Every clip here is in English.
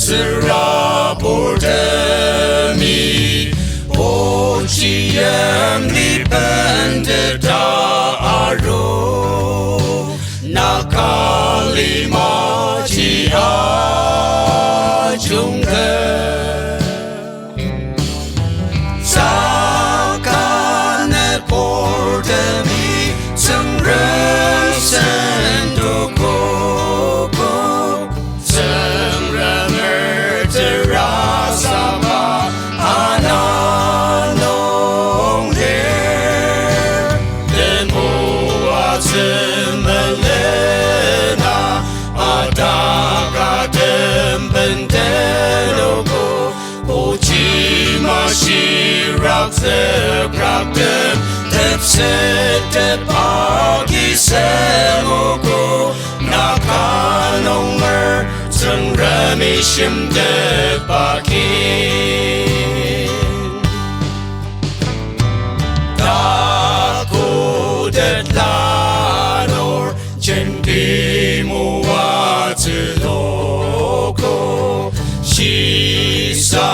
serabordemi Ochiam lipende taro Nakalima chia jungge Sakane bordemi Sengren sendoko Shirak sepraktem tepsetep agi semoko nakanonger sengramishim depakin takudet lanor jenpi muatsiloko shisaka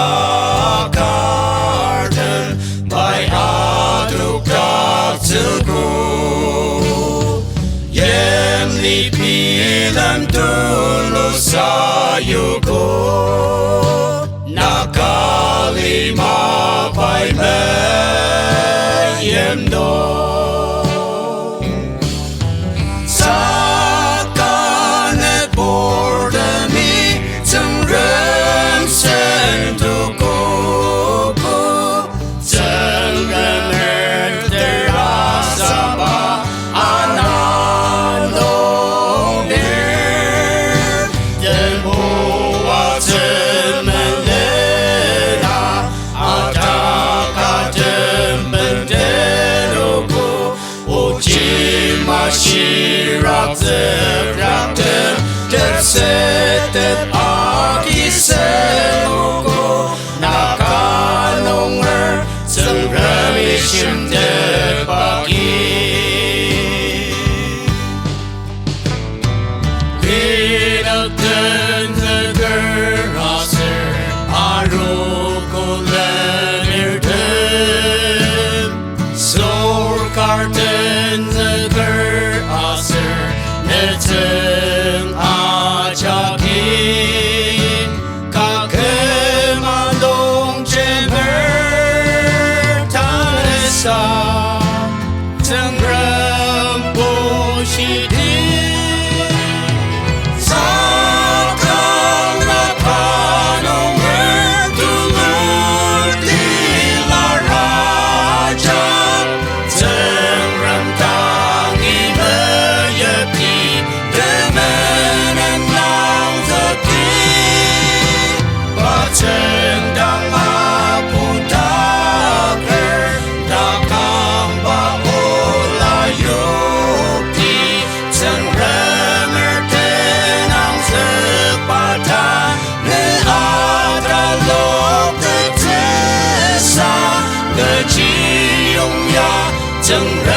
Yemli pilam dulu sayuko Nakalima pai meyemno Sakane bordemi Tengrem sentuko Shirak sepraktem tepsetep agi semoko nakanonger sengramishim depakin Vidakten zegeraser aroko lenirtem Sorkarten Neteng ajakin kakemandong cemer tanesa tengram poshidi sakang napanonger dulur dilaraja tengram tangi meyepi Tendang apu daker Dakang baola yoki Tenremer tenang sepada Ne ada lok de tesa Ngejiung ya Tenremer